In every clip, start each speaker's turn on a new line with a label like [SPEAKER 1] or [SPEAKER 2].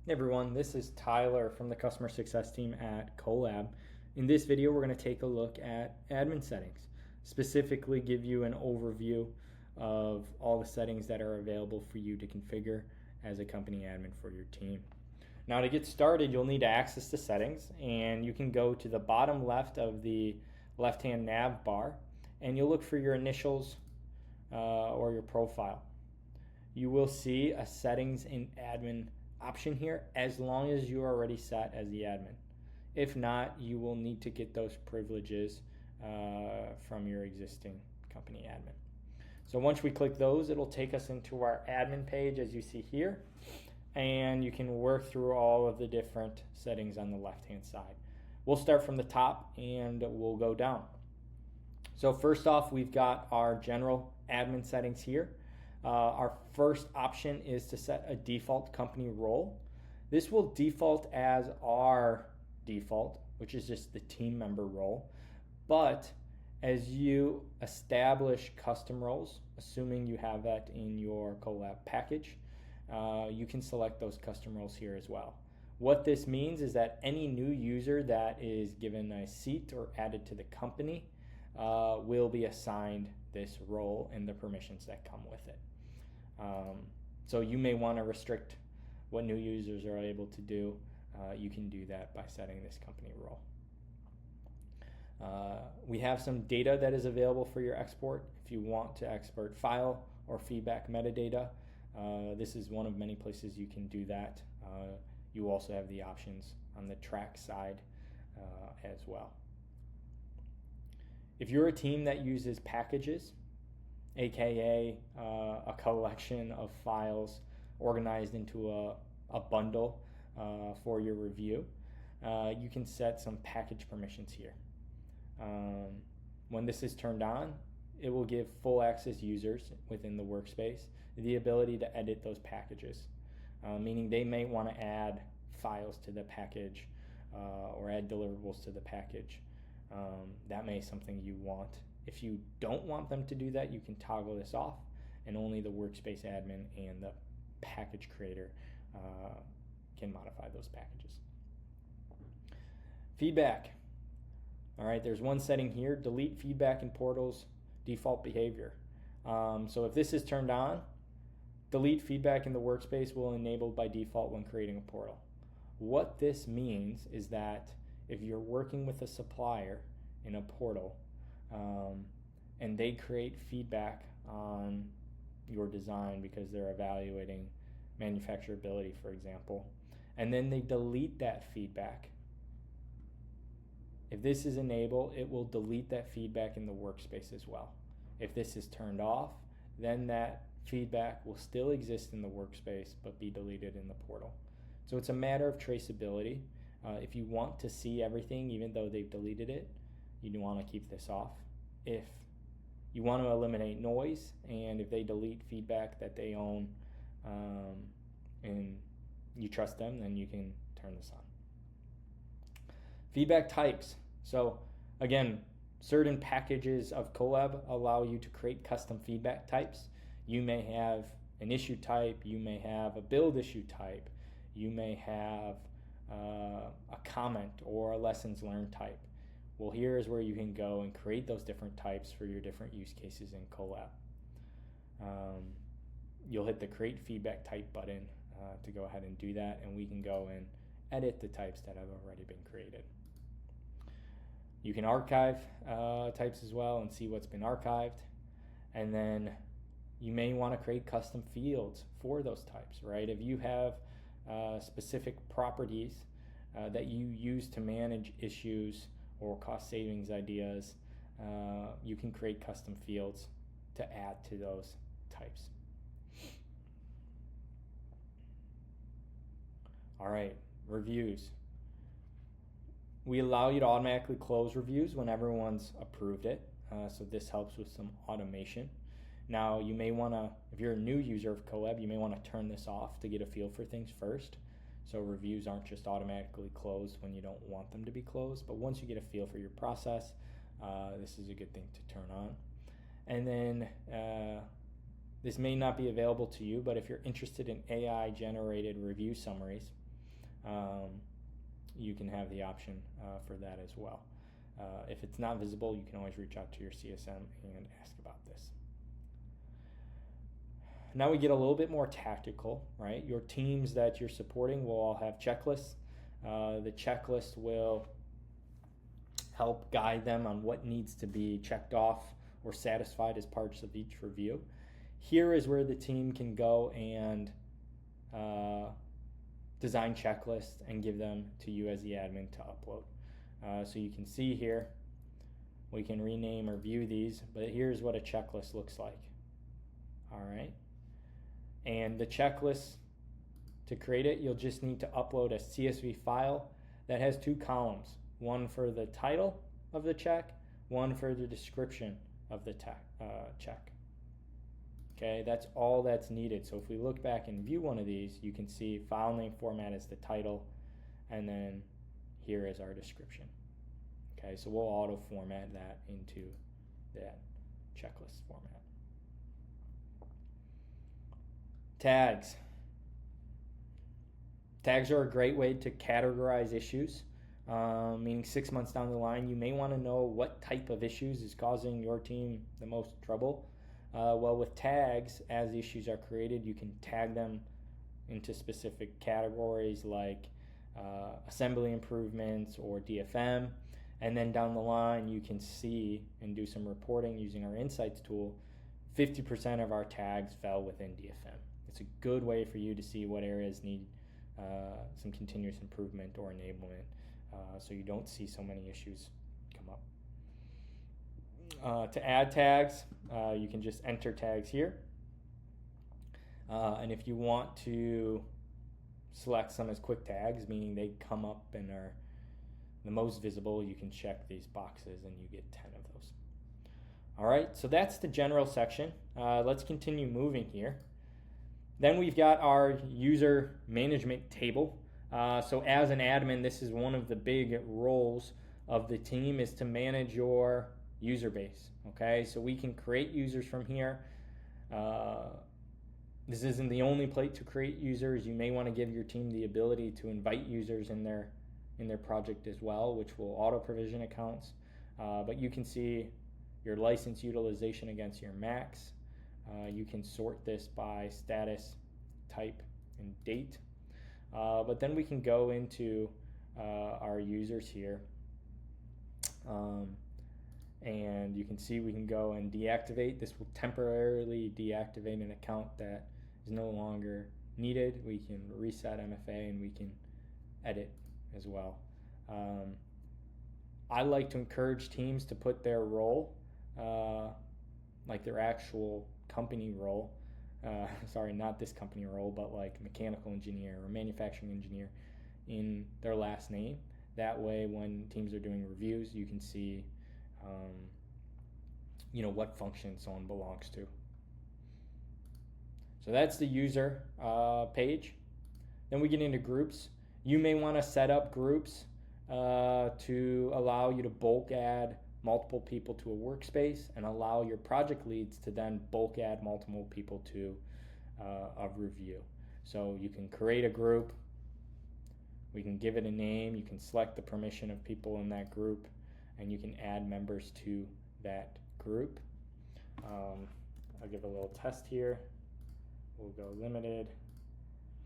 [SPEAKER 1] Hey everyone, this is Tyler from the customer success team at CoLab. In this video, we're going to take a look at admin settings, specifically give you an overview of all the settings that are available for you to configure as a company admin for your team. Now to get started, you'll need to access the settings, and you can go to the bottom left of the left-hand nav bar and you'll look for your initials or your profile. You will see a settings in admin option here as long as you are already set as the admin. If not, you will need to get those privileges from your existing company admin. So once we click those, it'll take us into our admin page as you see here, and you can work through all of the different settings on the left hand side. We'll start from the top and we'll go down. So first off, we've got our general admin settings here. Our first option is to set a default company role. This will default as our default, which is just the team member role. But as you establish custom roles, assuming you have that in your CoLab package, you can select those custom roles here as well. What this means is that any new user that is given a seat or added to the company will be assigned this role and the permissions that come with it. So you may want to restrict what new users are able to do. You can do that by setting this company role. We have some data that is available for your export. If you want to export file or feedback metadata, this is one of many places you can do that. You also have the options on the track side as well. If you're a team that uses packages, aka a collection of files organized into a bundle for your review, you can set some package permissions here. When this is turned on, it will give full access users within the workspace the ability to edit those packages, meaning they may want to add files to the package or add deliverables to the package. That may be something you want. If you don't want them to do that, you can toggle this off, and only the workspace admin and the package creator can modify those packages. Feedback. All right, there's one setting here: delete feedback in portals default behavior. So if this is turned on, delete feedback in the workspace will enable by default when creating a portal. What this means is that if you're working with a supplier in a portal, and they create feedback on your design because they're evaluating manufacturability, for example, and then they delete that feedback. If this is enabled, it will delete that feedback in the workspace as well. If this is turned off, then that feedback will still exist in the workspace but be deleted in the portal. So it's a matter of traceability. If you want to see everything even though they've deleted it, you want to keep this off. If you want to eliminate noise, and if they delete feedback that they own and you trust them, then you can turn this on. Feedback types. So again, certain packages of CoLab allow you to create custom feedback types. You may have an issue type, you may have a build issue type, you may have a comment or a lessons learned type. Well, here is where you can go and create those different types for your different use cases in CoLab. You'll hit the create feedback type button to go ahead and do that, and we can go and edit the types that have already been created. You can archive types as well and see what's been archived, and then you may want to create custom fields for those types, right? If you have specific properties that you use to manage issues or cost savings ideas, you can create custom fields to add to those types. All right, reviews. We allow you to automatically close reviews when everyone's approved it, so this helps with some automation. Now you may want to, if you're a new user of CoLab, you may want to turn this off to get a feel for things first. So reviews aren't just automatically closed when you don't want them to be closed, but once you get a feel for your process, this is a good thing to turn on. And then this may not be available to you, but if you're interested in AI generated review summaries, you can have the option for that as well. If it's not visible, you can always reach out to your CSM and ask about this. Now we get a little bit more tactical, right? Your teams that you're supporting will all have checklists. The checklist will help guide them on what needs to be checked off or satisfied as parts of each review. Here is where the team can go and design checklists and give them to you as the admin to upload. So you can see here, we can rename or view these, but here's what a checklist looks like. All right. And the checklist, to create it, you'll just need to upload a CSV file that has 2 columns, one for the title of the check, one for the description of the check. Okay, that's all that's needed. So if we look back and view one of these, you can see file name format is the title, and then here is our description. Okay, so we'll auto format that into that checklist format. Tags. Tags are a great way to categorize issues, meaning 6 months down the line, you may want to know what type of issues is causing your team the most trouble. Well, with tags, as issues are created, you can tag them into specific categories like assembly improvements or DFM, and then down the line you can see and do some reporting using our insights tool. 50% of our tags fell within DFM. It's a good way for you to see what areas need some continuous improvement or enablement, so you don't see so many issues come up. To add tags, you can just enter tags here, and if you want to select some as quick tags, meaning they come up and are the most visible, you can check these boxes and you get 10 of those. All right, so that's the general section. Let's continue moving here. Then we've got our user management table. So as an admin, this is one of the big roles of the team, is to manage your user base. Okay, so we can create users from here. This isn't the only place to create users. You may want to give your team the ability to invite users in their project as well, which will auto provision accounts. But you can see your license utilization against your max. You can sort this by status, type, and date. But then we can go into our users here. And you can see we can go and deactivate. This will temporarily deactivate an account that is no longer needed. We can reset MFA and we can edit as well. I like to encourage teams to put their role, like their actual company role, sorry, not this company role, but like mechanical engineer or manufacturing engineer, in their last name. That way when teams are doing reviews, you can see what function someone belongs to. So that's the user page. Then we get into groups. You may want to set up groups to allow you to bulk add multiple people to a workspace and allow your project leads to then bulk add multiple people to a review. So you can create a group, we can give it a name, you can select the permission of people in that group, and you can add members to that group. I'll give a little test here. We'll go limited,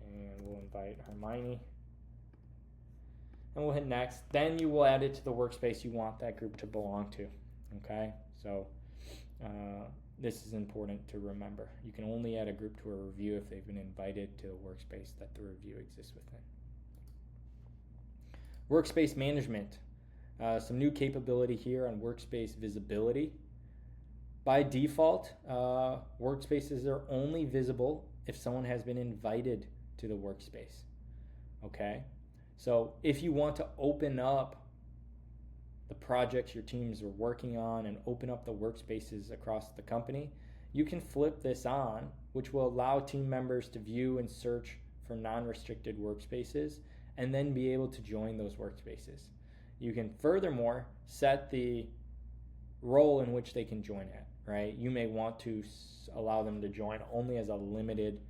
[SPEAKER 1] and we'll invite Hermione. And we'll hit next. Then you will add it to the workspace you want that group to belong to. Okay, so this is important to remember. You can only add a group to a review if they've been invited to the workspace that the review exists within. Workspace management. Some new capability here on Workspace Visibility. By default, workspaces are only visible if someone has been invited to the workspace. Okay, so if you want to open up the projects your teams are working on and open up the workspaces across the company, you can flip this on, which will allow team members to view and search for non-restricted workspaces and then be able to join those workspaces. You can furthermore set the role in which they can join at, right? You may want to allow them to join only as a limited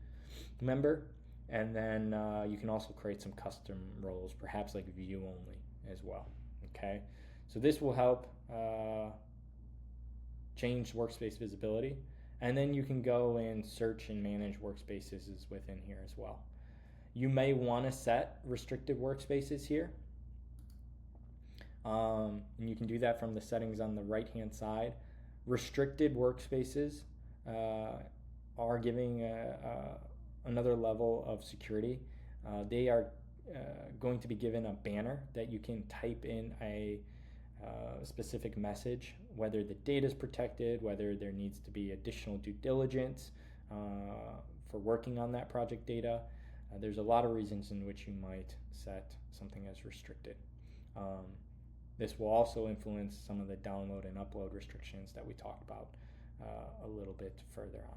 [SPEAKER 1] member, And then you can also create some custom roles, perhaps like view only as well. Okay, so this will help change workspace visibility, and then you can go and search and manage workspaces within here as well. You may want to set restricted workspaces here, and you can do that from the settings on the right hand side. Restricted workspaces are giving another level of security. They are going to be given a banner that you can type in a specific message, whether the data is protected, whether there needs to be additional due diligence for working on that project data. There's a lot of reasons in which you might set something as restricted. This will also influence some of the download and upload restrictions that we talked about a little bit further on.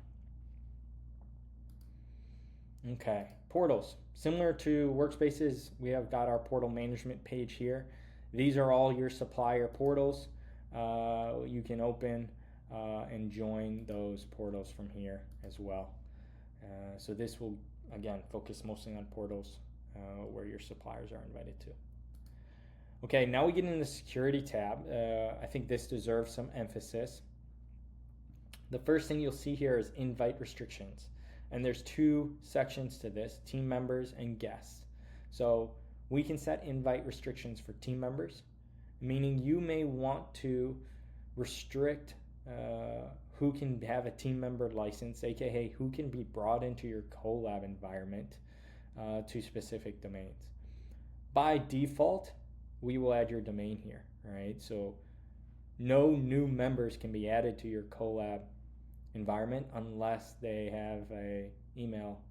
[SPEAKER 1] Okay, portals. Similar to Workspaces, we have got our portal management page here. These are all your supplier portals. You can open and join those portals from here as well. So this will, again, focus mostly on portals where your suppliers are invited to. Okay, now we get into the security tab. I think this deserves some emphasis. The first thing you'll see here is invite restrictions. And there's two sections to this, team members and guests. So we can set invite restrictions for team members, meaning you may want to restrict who can have a team member license, aka who can be brought into your CoLab environment to specific domains. By default, we will add your domain here, right? So no new members can be added to your CoLab environment unless they have a email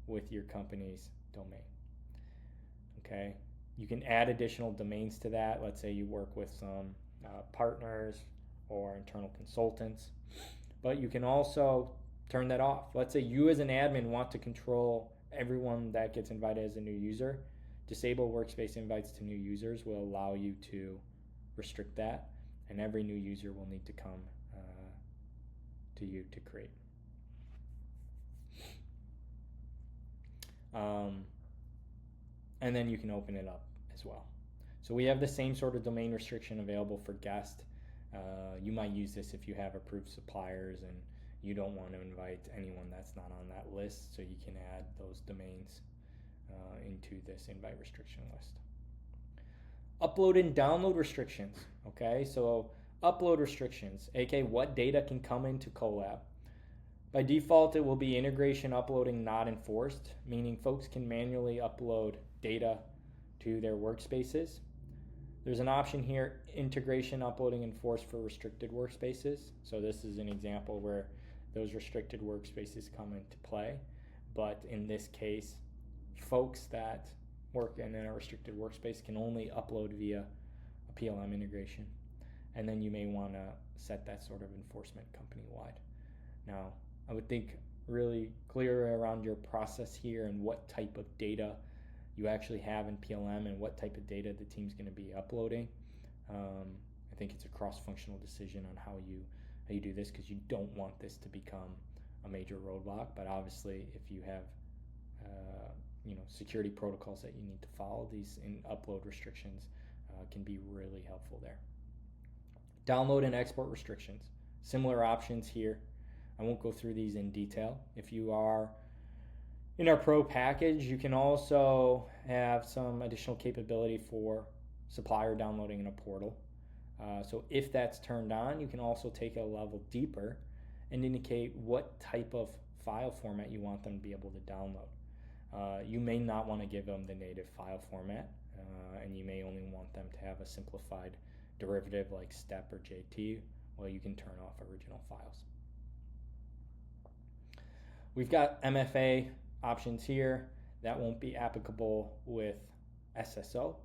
[SPEAKER 1] with your company's domain. Okay, you can add additional domains to that. Let's say you work with some partners or internal consultants, but you can also turn that off. Let's say you as an admin want to control everyone that gets invited as a new user. Disable workspace invites to new users will allow you to restrict that, and every new user will need to come to you to create. And then you can open it up as well. So we have the same sort of domain restriction available for guest. You might use this if you have approved suppliers and you don't want to invite anyone that's not on that list, so you can add those domains into this invite restriction list. Upload and download restrictions. Okay, so upload restrictions, aka what data can come into CoLab. By default, it will be integration uploading not enforced, meaning folks can manually upload data to their workspaces. There's an option here, integration uploading enforced for restricted workspaces. So this is an example where those restricted workspaces come into play. But in this case, folks that work in a restricted workspace can only upload via a PLM integration. And then you may want to set that sort of enforcement company-wide. Now, I would think really clear around your process here and what type of data you actually have in PLM and what type of data the team's going to be uploading. I think it's a cross-functional decision on how you do this, because you don't want this to become a major roadblock. But obviously, if you have security protocols that you need to follow, these upload restrictions can be really helpful there. Download and export restrictions. Similar options here. I won't go through these in detail. If you are in our Pro package, you can also have some additional capability for supplier downloading in a portal. So if that's turned on, you can also take a level deeper and indicate what type of file format you want them to be able to download. You may not want to give them the native file format, and you may only want them to have a simplified derivative like STEP or JT. Well, you can turn off original files. We've got MFA options here. That won't be applicable with SSO.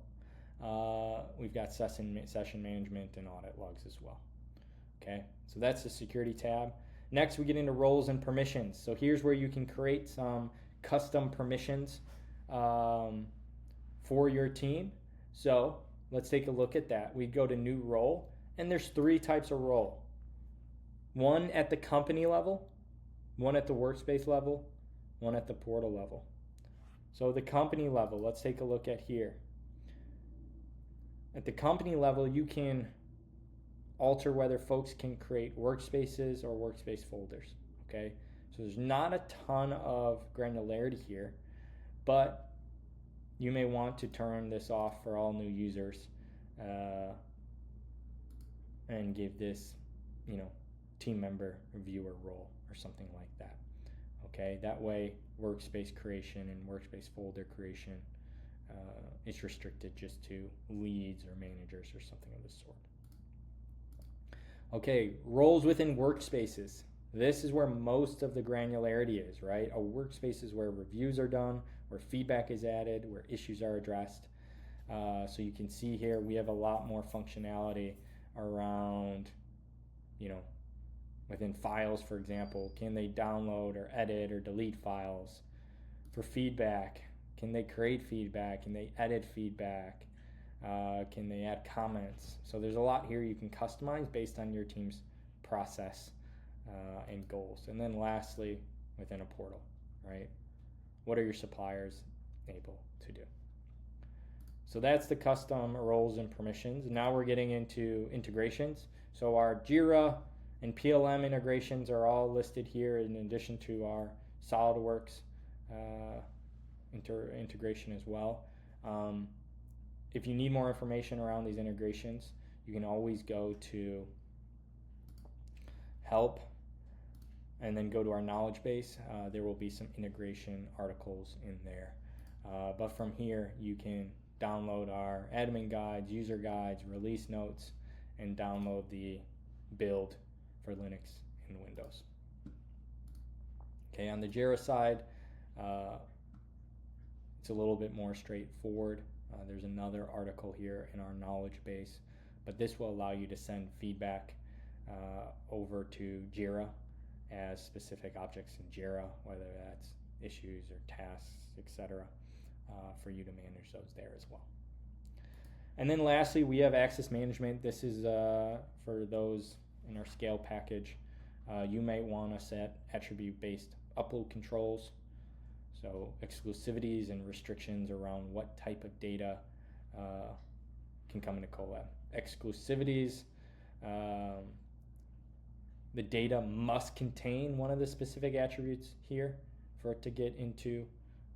[SPEAKER 1] We've got session management and audit logs as well. Okay, so that's the security tab. Next, we get into roles and permissions. So here's where you can create some custom permissions for your team. So let's take a look at that. We go to new role, and there's three types of role. One at the company level, one at the workspace level, one at the portal level. So the company level, let's take a look at here. At the company level, you can alter whether folks can create workspaces or workspace folders, okay? So there's not a ton of granularity here, but you may want to turn this off for all new users and give this, team member viewer role or something like that. Okay, that way workspace creation and workspace folder creation is restricted just to leads or managers or something of the sort. Okay, roles within workspaces. This is where most of the granularity is, right? A workspace is where reviews are done, where feedback is added, where issues are addressed. So you can see here we have a lot more functionality around, within files, for example. Can they download or edit or delete files? For feedback, can they create feedback? Can they edit feedback? Can they add comments? So there's a lot here you can customize based on your team's process and goals. And then lastly, within a portal, right? What are your suppliers able to do? So that's the custom roles and permissions. Now we're getting into integrations. So our Jira and PLM integrations are all listed here in addition to our SolidWorks integration as well. If you need more information around these integrations, you can always go to help and then go to our knowledge base. There will be some integration articles in there. But from here, you can download our admin guides, user guides, release notes, and download the build for Linux and Windows. Okay, on the Jira side, it's a little bit more straightforward. There's another article here in our knowledge base, but this will allow you to send feedback over to Jira as specific objects in Jira, whether that's issues or tasks, etc., for you to manage those there as well. And then lastly, we have access management. This is for those in our scale package. You may want to set attribute-based upload controls. So exclusivities and restrictions around what type of data can come into CoLab. Exclusivities, the data must contain one of the specific attributes here for it to get into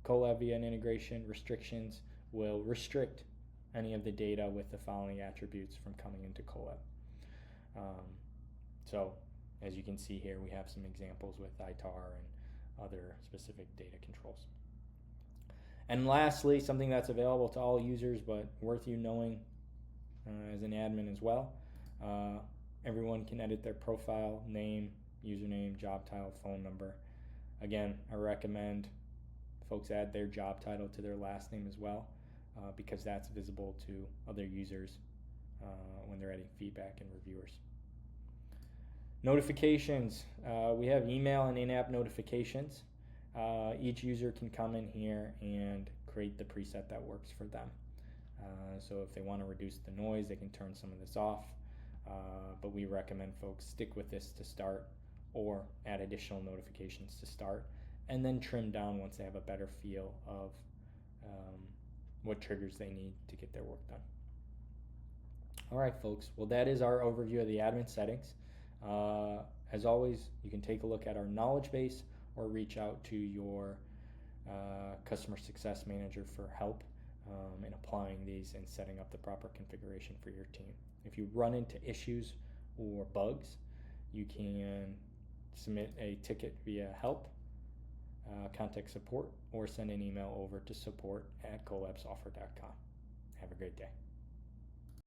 [SPEAKER 1] CoLab via an integration. Restrictions will restrict any of the data with the following attributes from coming into CoLab. So as you can see here, we have some examples with ITAR and other specific data controls. And lastly, something that's available to all users but worth you knowing as an admin as well, everyone can edit their profile, name, username, job title, phone number. Again, I recommend folks add their job title to their last name as well, because that's visible to other users when they're adding feedback and reviewers. Notifications, we have email and in-app notifications. Each user can come in here and create the preset that works for them. So if they want to reduce the noise, they can turn some of this off, but we recommend folks stick with this to start or add additional notifications to start, and then trim down once they have a better feel of what triggers they need to get their work done. All right, folks, well, that is our overview of the admin settings. As always, you can take a look at our knowledge base or reach out to your customer success manager for help in applying these and setting up the proper configuration for your team. If you run into issues or bugs, you can submit a ticket via help, contact support, or send an email over to support@colabsoftware.com. Have a great day.